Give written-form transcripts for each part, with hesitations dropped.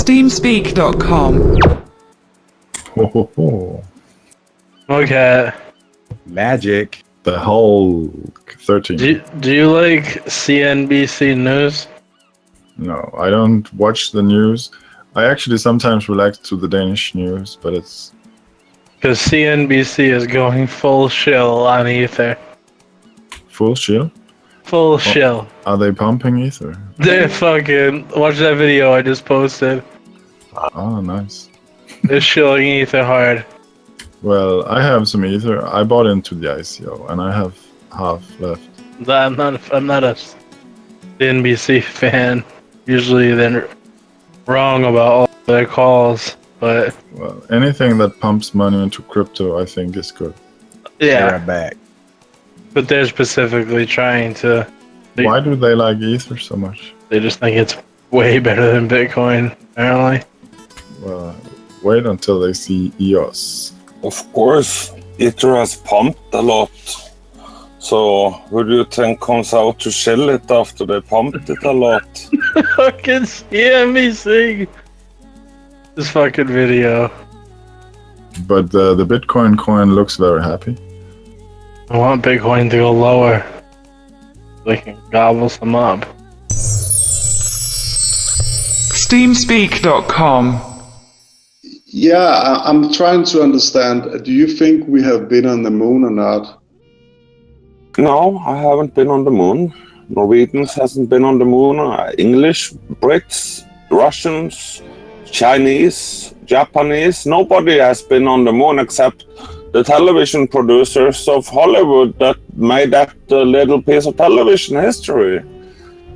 Steemspeak.com. Ho, ho, ho. Okay. Magic. The whole 13. Do you like CNBC News? No, I don't watch the news. I actually sometimes react to the Danish news, but it's... Because CNBC is going full shill on Ether. Full shill? Full shill. Are they pumping Ether? They fucking... Watch that video I just posted. Oh, nice. They're shilling Ether hard. Well, I have some Ether. I bought into the ICO, and I have half left. I'm not a CNBC fan. Usually they're wrong about all their calls, but... Well, anything that pumps money into crypto, I think is good. Yeah. They're back. But they're specifically trying to... Why do they like Ether so much? They just think it's way better than Bitcoin, apparently. Well, wait until they see EOS. Of course, Ether has pumped a lot. So, who do you think comes out to shell it after they pumped it a lot? Fucking CNBC! This fucking video. But the Bitcoin coin looks very happy. I want Bitcoin to go lower. They can gobble some up. Steemspeak.com. Yeah, I'm trying to understand. Do you think we have been on the moon or not? No, I haven't been on the moon. Norwegians hasn't been on the moon. English, Brits, Russians, Chinese, Japanese. Nobody has been on the moon except the television producers of Hollywood that made that little piece of television history.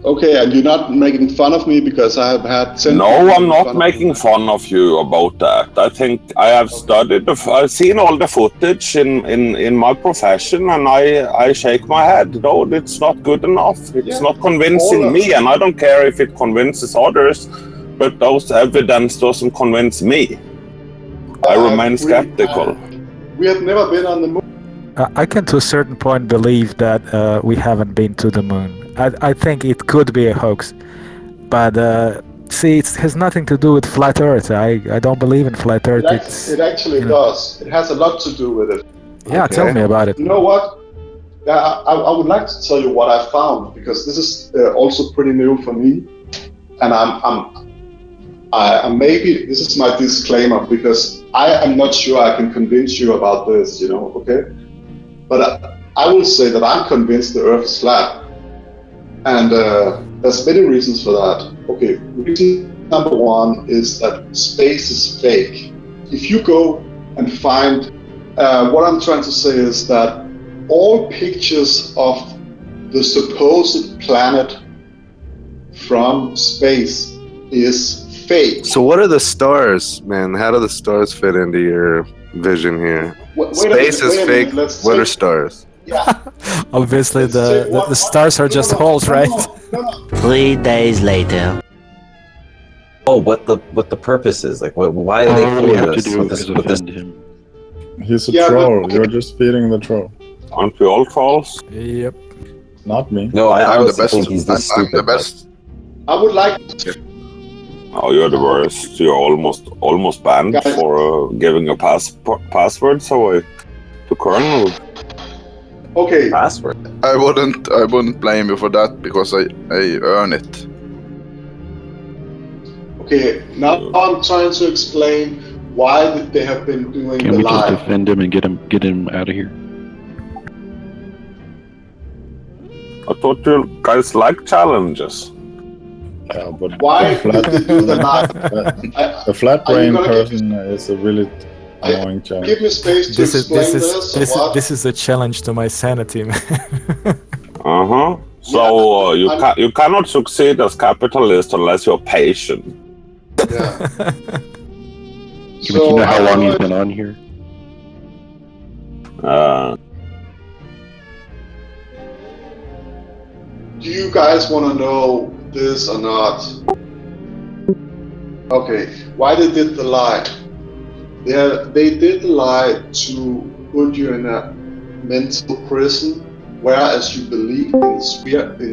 Okay, and you're not making fun of me because I have had... No, I'm not making fun of you about that. I think I have studied, I've seen all the footage in my profession, and I shake my head. No, it's not good enough. It's not convincing me, and I don't care if it convinces others, but those evidence doesn't convince me. I remain skeptical. We have never been on the moon. I can to a certain point believe that we haven't been to the moon. I think it could be a hoax. But see, it has nothing to do with flat Earth. I don't believe in flat Earth. It actually does. It has a lot to do with it. Yeah, okay. Tell me about it. You know what? I would like to tell you what I found, because this is also pretty new for me. And I'm maybe, this is my disclaimer, because I am not sure I can convince you about this, okay? But I will say that I'm convinced the Earth is flat. And there's many reasons for that. Okay, reason number one is that space is fake. If you go and find, what I'm trying to say is that all pictures of the supposed planet from space is fake. So what are the stars, man? How do the stars fit into your vision here? Space is fake. What are stars? Yeah. Obviously, the stars are just holes, right? No. 3 days later. Oh, what the purpose is? Like, why are they doing this? With this? He's a troll. You're just feeding the troll. Aren't we all trolls? Yep. Not me. No, I'm the best. Think he's this stupid, I'm the best. I would like to... Oh, you're the worst. You're almost banned for giving your passwords away to Colonel. Okay. Password. I wouldn't blame you for that, because I earn it. Okay, now I'm trying to explain why they have been doing the live. Can we just defend him and get him out of here? I thought you guys like challenges. Yeah, but why did they do the live? The flat brain person is a really annoying challenge. Give me space to explain this is a challenge to my sanity, man. So you cannot succeed as capitalist unless you're patient. Yeah. Do you know how long he's been on here? Do you guys want to know this or not? Okay, why they did the lie? They did the lie to put you in a mental prison, whereas you believe in the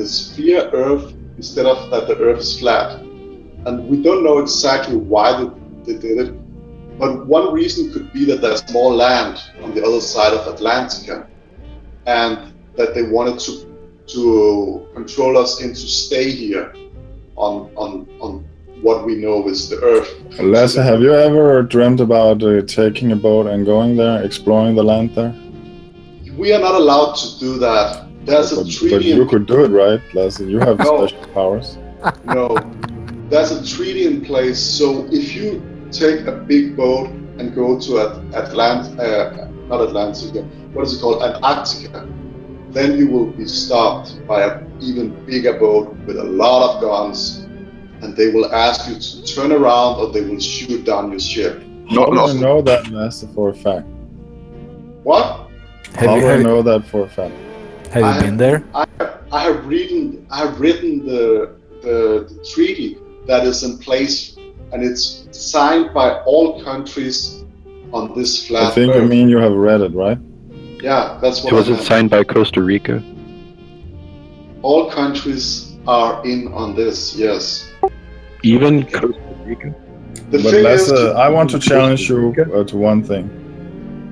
sphere Earth instead of that the Earth is flat. and we don't know exactly why they did it. But one reason could be that there's more land on the other side of Atlantica, and that they wanted to control us into stay here on what we know is the Earth. Lasse, have you ever dreamt about taking a boat and going there, exploring the land there? We are not allowed to do that. There's a treaty. But you could do it, right, Lasse? You have special powers. No, there's a treaty in place. So if you take a big boat and go to not Atlantica, what is it called, Antarctica, then you will be stopped by an even bigger boat with a lot of guns, and they will ask you to turn around or they will shoot down your ship. How do I know that, Lasse, for a fact? What? How do I know that for a fact? Have you been there? I have written the treaty that is in place, and it's signed by all countries on this flat I think Earth. you mean you have read it, right? Yeah, that's what Was it signed by Costa Rica? All countries are in on this, yes. Even Costa Rica? The But thing Lasse, is, I want to challenge you to one thing.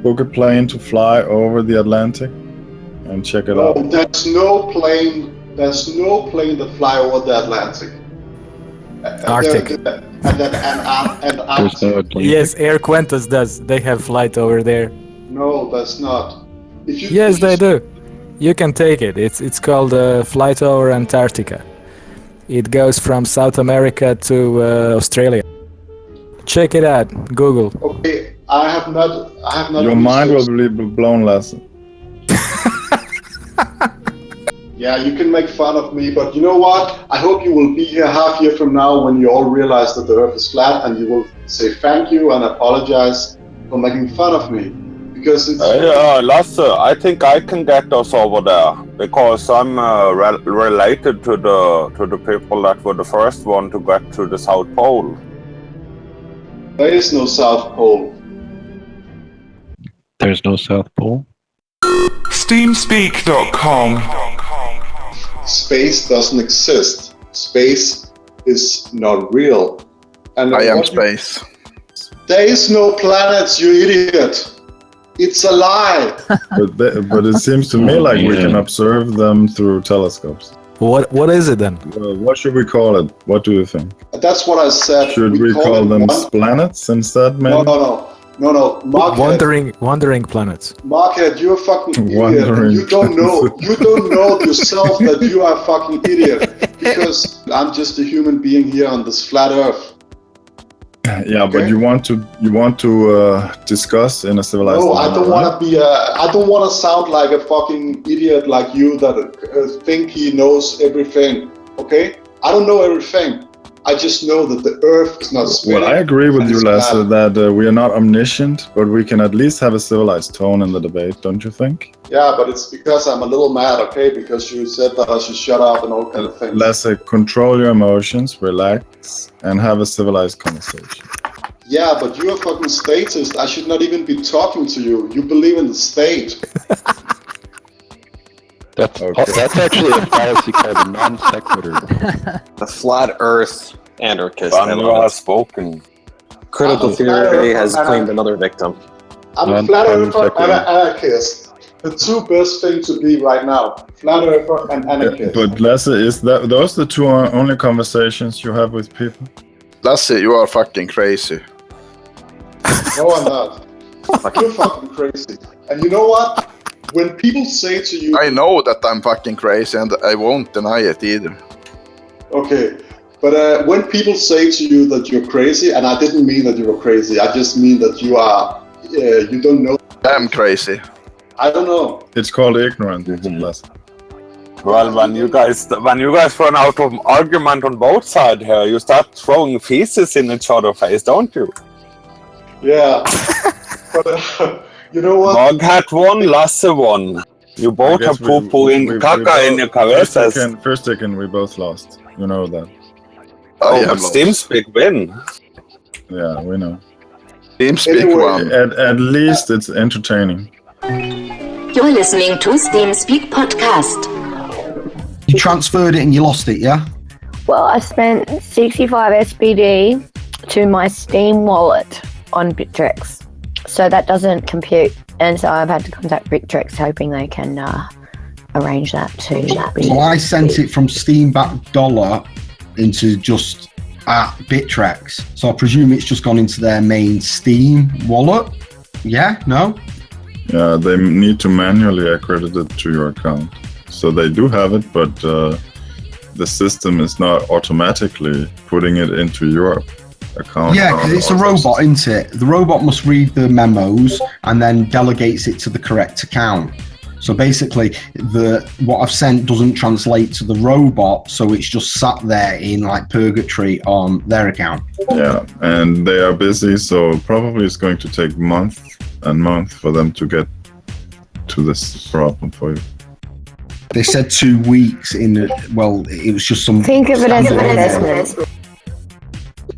Book a plane to fly over the Atlantic and check it out. there's no plane that fly over the Atlantic. Arctic. And There's no Atlantic. Yes, Air Quintus does. They have flight over there. No, that's not. Yes, they do. You can take it. It's called Flight over Antarctica. It goes from South America to Australia. Check it out. Google. Okay, I have not. Your mind will be blown, Lasse. Yeah, you can make fun of me, but you know what? I hope you will be here half year from now when you all realize that the Earth is flat, and you will say thank you and apologize for making fun of me, because it's. Lasse, I think I can get us over there because I'm related to the people that were the first one to get to the South Pole. There is no South Pole. There's no South Pole? Steemspeak.com. Space doesn't exist. Space is not real. And I am space. There is no planets, you idiot. It's a lie. But it seems to me like we can observe them through telescopes. What is it then? What should we call it? What do you think? That's what I said. Should we call them planets instead, maybe? No. Markhead. Wandering planets. Markhead, you're a fucking idiot. You don't know yourself that you are a fucking idiot. Because I'm just a human being here on this flat Earth. Yeah, okay? But you want to discuss in a civilized No, manner, I don't want to be I don't want to sound like a fucking idiot like you that think he knows everything. Okay? I don't know everything. I just know that the Earth is not spinning. Well, I agree with you, Lasse, that we are not omniscient, but we can at least have a civilized tone in the debate, don't you think? Yeah, but it's because I'm a little mad, okay? Because you said that I should shut up and all kind of things. Lasse, control your emotions, relax, and have a civilized conversation. Yeah, but you're a fucking statist. I should not even be talking to you. You believe in the state. That's actually a fallacy called a non sequitur. The flat Earth anarchist. Condra has spoken. Critical theory has claimed another victim. I'm a flat earther and an anarchist. The two best things to be right now: flat earther and anarchist. But Lasse, is those the two only conversations you have with people? Lasse, you are fucking crazy. No, I'm not. You're fucking crazy. And you know what? When people say to you... I know that I'm fucking crazy and I won't deny it either. Okay, but when people say to you that you're crazy, and I didn't mean that you were crazy, I just mean that you are... you don't know... I'm crazy. I don't know. It's called ignorant, Lasse. Well, when you guys run out of argument on both sides here, you start throwing feces in each other's face, don't you? Yeah. But... You know what? Moghat won, Lasse won. You both have poo-poo in caca in your cabezas. Fyrstikken, we both lost. You know that. Oh, but Steem Speak win. Yeah, we know. Steem Speak won. At least it's entertaining. You're listening to Steem Speak Podcast. You transferred it and you lost it, yeah? Well, I spent 65 SBD to my Steem wallet on Bittrex. So that doesn't compute. And so I've had to contact Bittrex hoping they can arrange that to be. So I sent it from Steam back dollar into just at Bittrex. So I presume it's just gone into their main Steam wallet. Yeah? No? Yeah, they need to manually accredit it to your account. So they do have it, but the system is not automatically putting it into your account. Yeah, because it's a robot, isn't it? The robot must read the memos and then delegates it to the correct account. So basically, what I've sent doesn't translate to the robot, so it's just sat there in like purgatory on their account. Yeah, and they are busy, so probably it's going to take month and month for them to get to this problem for you. They said 2 weeks well, it was just some... Think of it as an investment.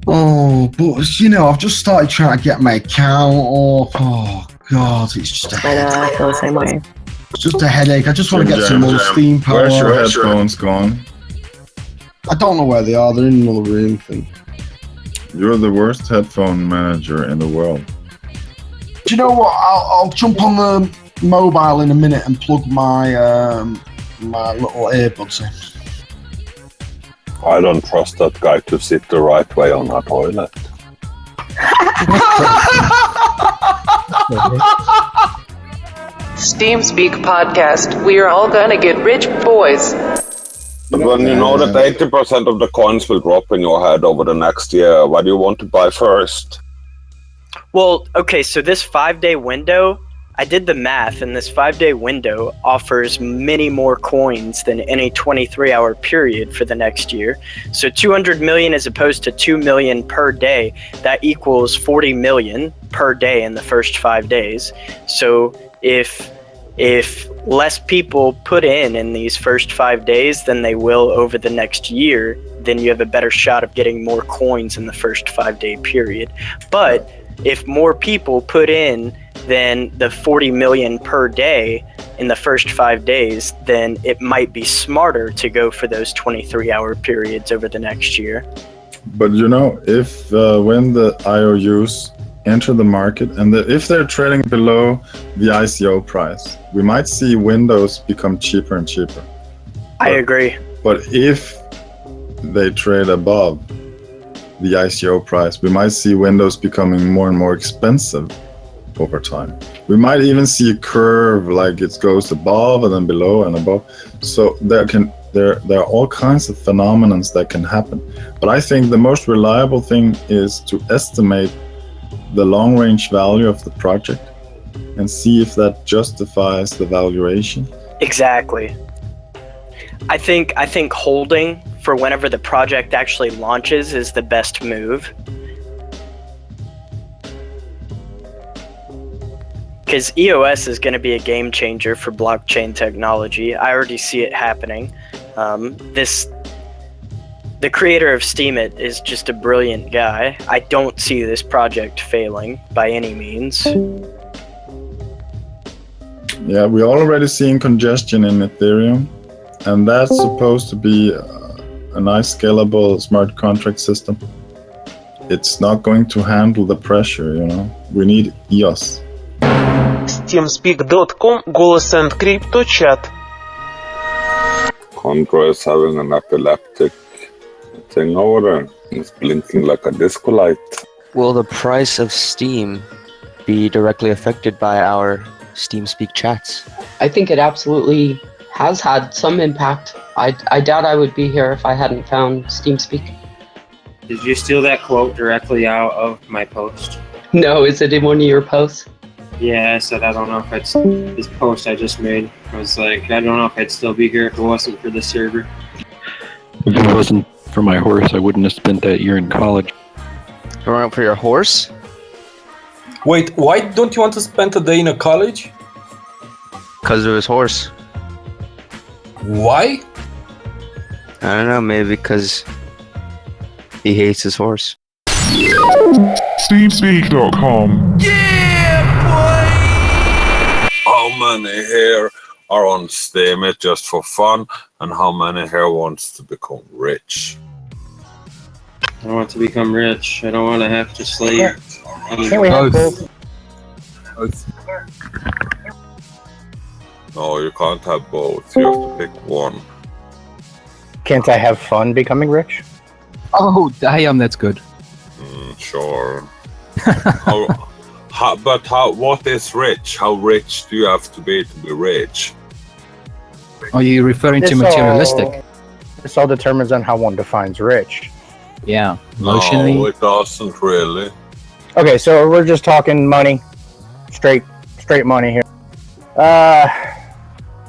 Oh, but I've just started trying to get my account up. Oh, God, it's just a headache. I feel the same way. It's just a headache. I just want to get some more Steam power. Where's your headphones gone? I don't know where they are. They're in another room thing. You're the worst headphone manager in the world. Do you know what? I'll jump on the mobile in a minute and plug my my little earbuds in. I don't trust that guy to sit the right way on that toilet. Steem Speak Podcast. We are all gonna get rich, boys. But when you know that 80% of the coins will drop in your head over the next year, what do you want to buy first? Well, okay, so this 5-day window, I did the math, and this 5-day window offers many more coins than any 23-hour period for the next year. So 200 million as opposed to 2 million per day, that equals 40 million per day in the first 5 days. So if less people put in these first 5 days than they will over the next year, then you have a better shot of getting more coins in the first 5-day period. But if more people put in than the 40 million per day in the first 5 days, then it might be smarter to go for those 23-hour periods over the next year. But if when the IOUs enter the market and if they're trading below the ICO price, we might see windows become cheaper and cheaper. I agree. But if they trade above the ICO price, we might see windows becoming more and more expensive over time. We might even see a curve like it goes above and then below and above. So there are all kinds of phenomena that can happen. But I think the most reliable thing is to estimate the long-range value of the project and see if that justifies the valuation. Exactly. I think holding for whenever the project actually launches is the best move. Because EOS is going to be a game changer for blockchain technology. I already see it happening. The creator of Steemit is just a brilliant guy. I don't see this project failing by any means. Yeah, we're already seeing congestion in Ethereum, and that's supposed to be a nice scalable smart contract system. It's not going to handle the pressure, We need EOS. Steemspeak.com, Голос and Crypto Chat. Condra is having an epileptic thing over there. It's blinking like a disco light. Will the price of Steem be directly affected by our Steem Speak chats? I think it absolutely has had some impact. I doubt I would be here if I hadn't found Steem Speak. Did you steal that quote directly out of my post? No, is it in one of your posts? Yeah, I said I don't know if it's this post I just made. I was like, I don't know if I'd still be here if it wasn't for this server. If it wasn't for my horse, I wouldn't have spent that year in college. Growing up for your horse? Wait, why don't you want to spend a day in a college? Because of his horse. Why? I don't know, maybe because he hates his horse. Steemspeak.com. How many here are on Steemit just for fun, and how many here wants to become rich? I want to become rich. I don't want to have to slave. Can't we have both? No, you can't have both. You have to pick one. Can't I have fun becoming rich? Oh, damn, that's good. Sure. What is rich? How rich do you have to be rich? Are you referring to materialistic? This all determines on how one defines rich. Yeah, emotionally. No, it doesn't really. Okay, so we're just talking money, straight money here.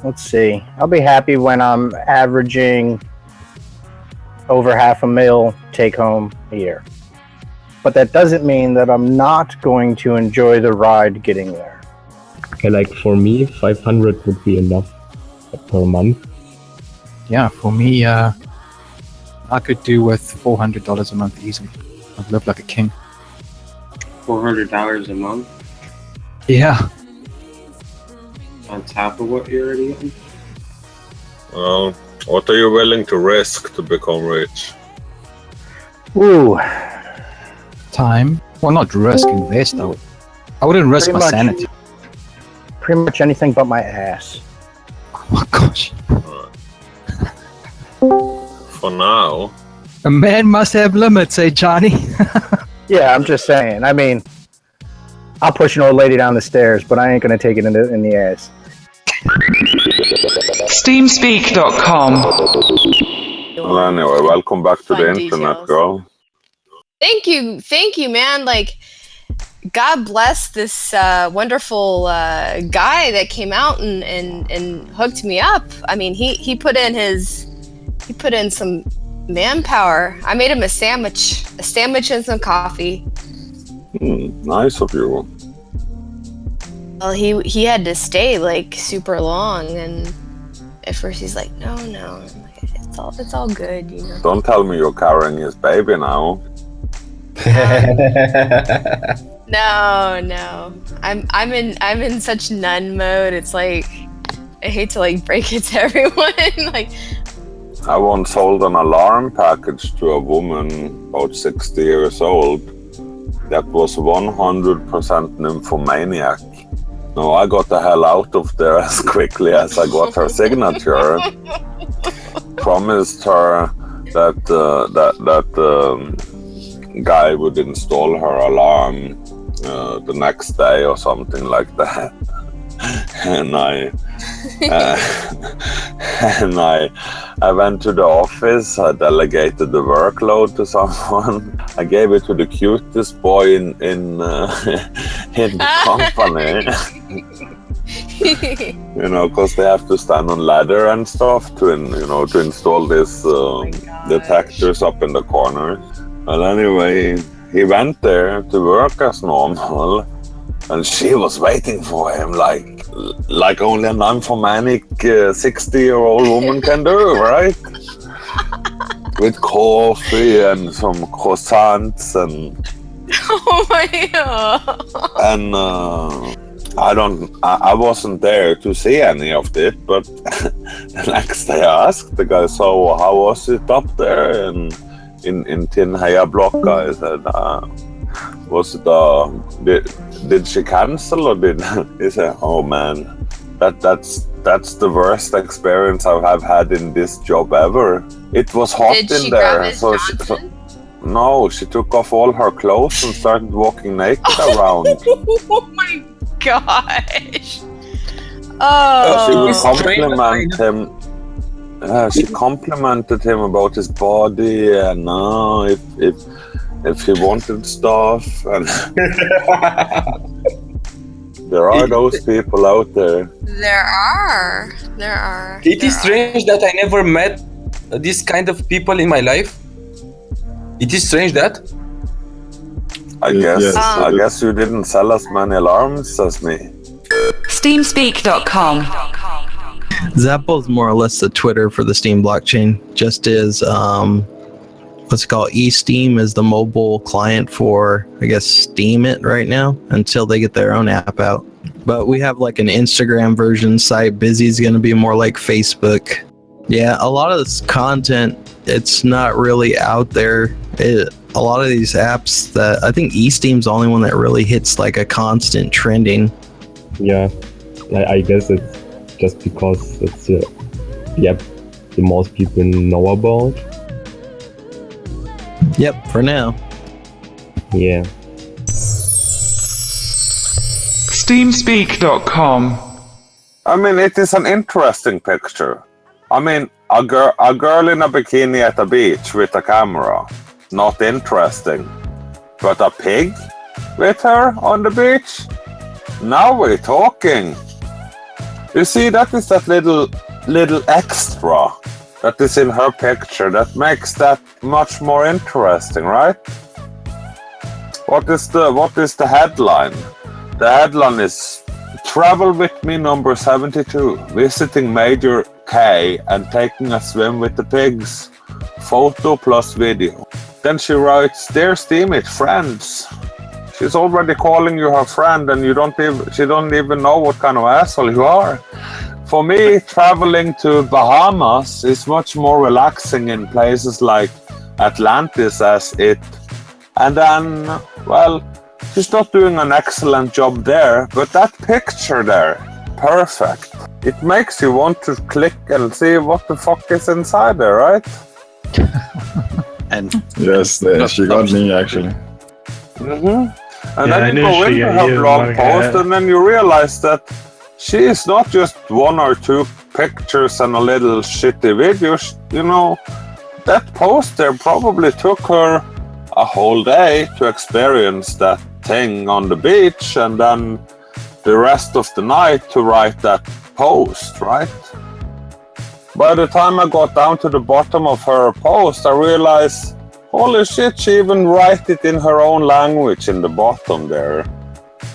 Let's see. I'll be happy when I'm averaging over $500,000 take home a year. But that doesn't mean that I'm not going to enjoy the ride getting there. Okay, like for me, 500 would be enough per month. Yeah, for me, I could do with $400 a month easily. I'd live like a king. $400 a month? Yeah. On top of what you're already getting? Well, what are you willing to risk to become rich? Ooh. Time. Well, not risk, invest. I wouldn't risk my sanity. Pretty much anything but my ass. Oh my gosh. For now. A man must have limits, eh, Johnny? Yeah, I'm just saying. I mean, I'll push an old lady down the stairs, but I ain't gonna take it in the ass. Steemspeak.com. Well, anyway, welcome back to the internet, girl. Thank you, man. Like, God bless this wonderful guy that came out and hooked me up. I mean, he put in some manpower. I made him a sandwich and some coffee. Nice of you. Well, he had to stay like super long, and at first he's like, no. I'm like, it's all good, you know. Don't tell me you're carrying his baby now. No. I'm in such nun mode. It's like, I hate to like break it to everyone. Like, I once sold an alarm package to a woman about 60 years old that was 100% nymphomaniac. No, I got the hell out of there as quickly as I got her signature. Promised her that guy would install her alarm the next day or something like that. And I went to the office. I delegated the workload to someone. I gave it to the cutest boy in the company. You know, because they have to stand on ladder and stuff to install these detectors up in the corner. Well, anyway, he went there to work as normal, and she was waiting for him like only a nymphomaniac 60-year-old woman can do, right? With coffee and some croissants and. Oh my god! And I wasn't there to see any of it, but the next day I asked the guy, so how was it up there in Tinheia block? I said, was it did she cancel or did he said, oh man, that's the worst experience I've had in this job ever. It was hot in there, so no, she took off all her clothes and started walking naked around. Oh my gosh! Oh, she would compliment him. She complimented him about his body and if he wanted stuff. And there are those people out there. There are. It is strange that I never met this kind of people in my life. It is strange that. I guess you didn't sell as many alarms as me. Steemspeak.com. Zapple's more or less the Twitter for the Steem blockchain. Just as what's it called? eSteem is the mobile client for, I guess, Steemit right now until they get their own app out. But we have like an Instagram version site. Busy's going to be more like Facebook. Yeah, a lot of this content, it's not really out there. a lot of these apps that I think Steem's the only one that really hits like a constant trending. Yeah, I guess it's just because it's the app the most people know about. Yep, for now. Yeah. Steemspeak.com. I mean, it is an interesting picture. I mean, a girl in a bikini at a beach with a camera. Not interesting. But a pig with her on the beach? Now we're talking. You see, that is that little extra that is in her picture that makes that much more interesting, right? What is the headline? The headline is Travel with me number 72, visiting Major K and taking a swim with the pigs. Photo plus video. Then she writes, Dear Steemit, friends. She's already calling you her friend and she don't even know what kind of asshole you are. For me, traveling to Bahamas is much more relaxing in places like Atlantis as it. And then, well, she's not doing an excellent job there, but that picture there, perfect. It makes you want to click and see what the fuck is inside there, right? And yes, she got me actually. And then you go into her blog post and then you realize that she is not just one or two pictures and a little shitty video. You know, that post there probably took her a whole day to experience that thing on the beach and then the rest of the night to write that post, right? By the time I got down to the bottom of her post, I realized, holy shit, she even write it in her own language in the bottom there,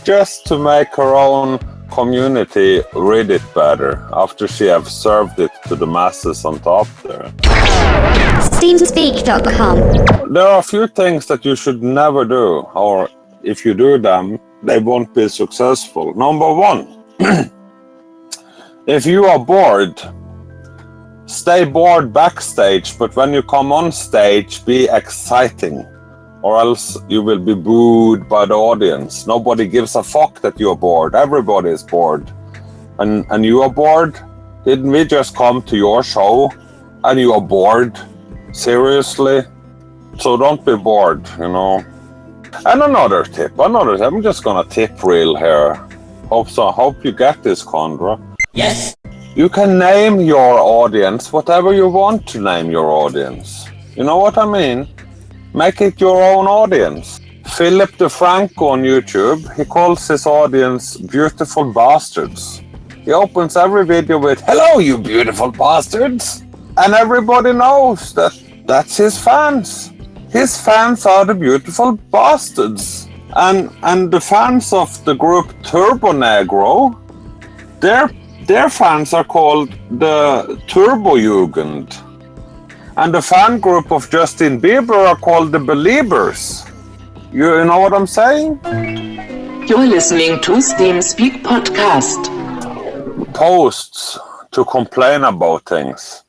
just to make her own community read it better after she have served it to the masses on top there. Steemspeak.com. There are a few things that you should never do, or if you do them, they won't be successful. Number one, if you are bored, stay bored backstage, but when you come on stage, be exciting, or else you will be booed by the audience. Nobody gives a fuck that you're bored. Everybody is bored. And you are bored? Didn't we just come to your show and you are bored? Seriously? So don't be bored, you know. And another tip, I'm just gonna tip reel here. Hope you get this, Condra. Yes. You can name your audience whatever you want to name your audience. You know what I mean? Make it your own audience. Philip DeFranco on YouTube, he calls his audience beautiful bastards. He opens every video with, hello you beautiful bastards. And everybody knows that that's his fans. His fans are the beautiful bastards. And the fans of the group Turbo Negro, their fans are called the Turbo Jugend. And the fan group of Justin Bieber are called the Beliebers. You know what I'm saying? You're listening to Steem Speak Podcast. Posts to complain about things.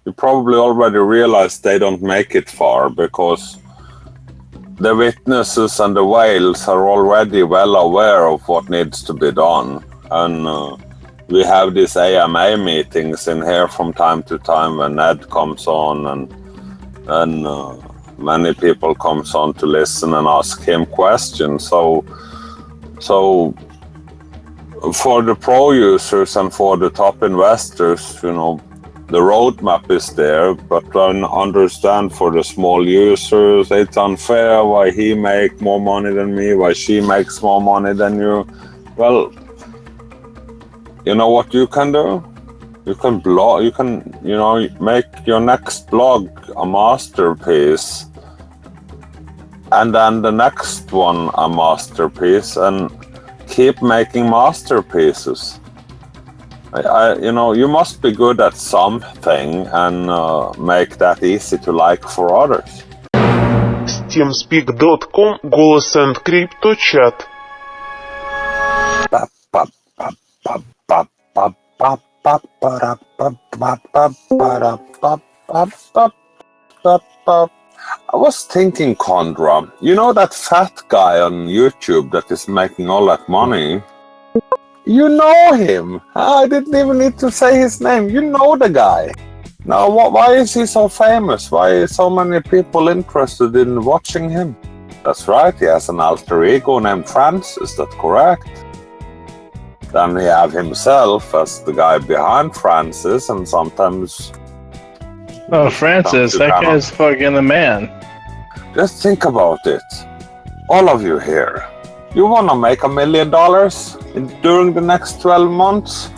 You probably already realized they don't make it far because the witnesses and the whales are already well aware of what needs to be done. And we have these AMA meetings in here from time to time when Ed comes on and many people comes on to listen and ask him questions. So for the pro users and for the top investors, you know, the roadmap is there, but I understand for the small users, it's unfair why he make more money than me, why she makes more money than you. Well, you know what you can do? You can blog, you can, you know, make your next blog a masterpiece and then the next one a masterpiece and keep making masterpieces. You know, you must be good at something and make that easy to like for others. Steemspeak.com, голос and crypto chat. I was thinking, Condra, you know that fat guy on YouTube that is making all that money? You know him. I didn't even need to say his name. You know the guy. Now, why is he so famous? Why are so many people interested in watching him? That's right, he has an alter ego named Francis, is that correct? Then he have himself as the guy behind Francis, and sometimes... Oh, Francis, that guy's fucking the man. Just think about it. All of you here. You want to make $1 million during the next 12 months?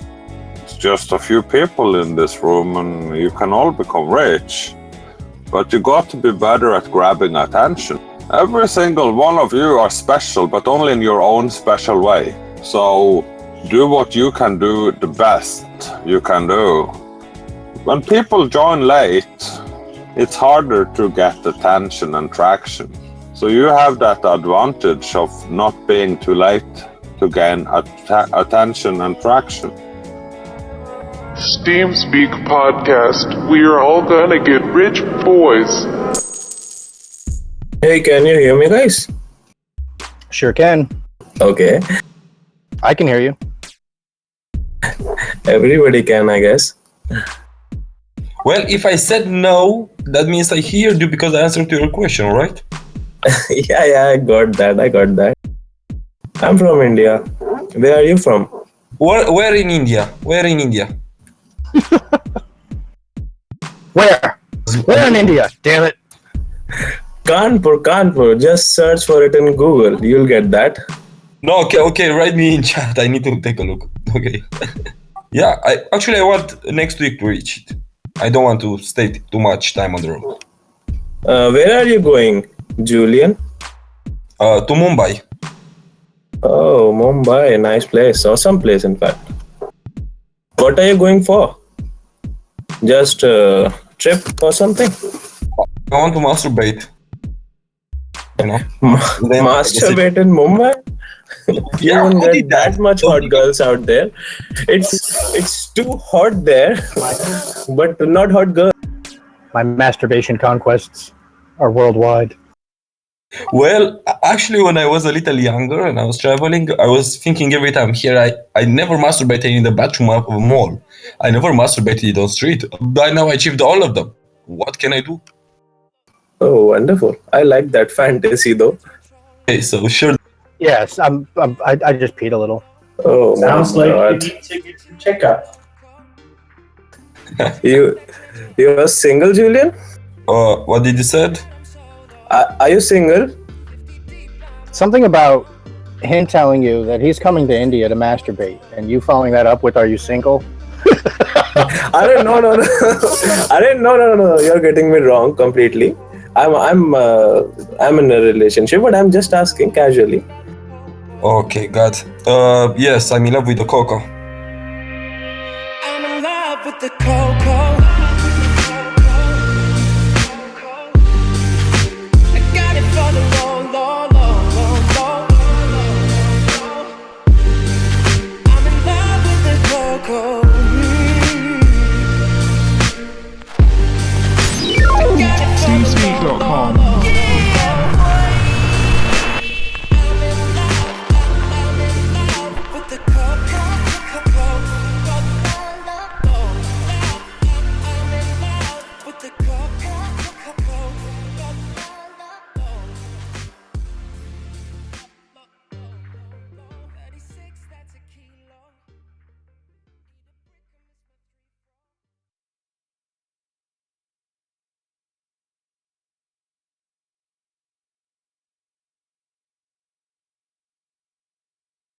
It's just a few people in this room and you can all become rich. But you got to be better at grabbing attention. Every single one of you are special, but only in your own special way. So do what you can do the best you can do. When people join late, it's harder to get attention and traction. So you have that advantage of not being too late to gain attention and traction. Steem Speak Podcast. We are all gonna get rich, boys. Hey, can you hear me, guys? Sure can. Okay. I can hear you. Everybody can, I guess. Well, if I said no, that means I heard you because I answered to your question, right? Yeah, I got that. I'm from India. Where are you from? Where in India? Where in India? Where in India? Damn it. Kanpur. Just search for it in Google. You'll get that. No, okay. Write me in chat. I need to take a look. Okay. Yeah, I want next week to reach it. I don't want to stay too much time on the road. Where are you going, Julian? To Mumbai. Oh, Mumbai. Nice place. Awesome place, in fact. What are you going for? Just a trip or something? I want to masturbate. You know? Masturbate in Mumbai? You Yeah, don't get that much hot girls out there. It's too hot there, but not hot girls. My masturbation conquests are worldwide. Well, actually, when I was a little younger and I was traveling, I was thinking every time here, I never masturbated in the bathroom of a mall. I never masturbated on the street. By now, I achieved all of them. What can I do? Oh, wonderful. I like that fantasy, though. Okay, so sure. Yes, I just peed a little. Oh, Sounds my like God. you need to get some checkup. You are single, Julian? What did you say? Are you single? Something about him telling you that he's coming to India to masturbate, and you following that up with "Are you single?" I didn't know. No. I didn't know. No. You're getting me wrong completely. I'm in a relationship, but I'm just asking casually. Okay, God. Yes, I'm in love with the cocoa. I'm in love with the cocoa.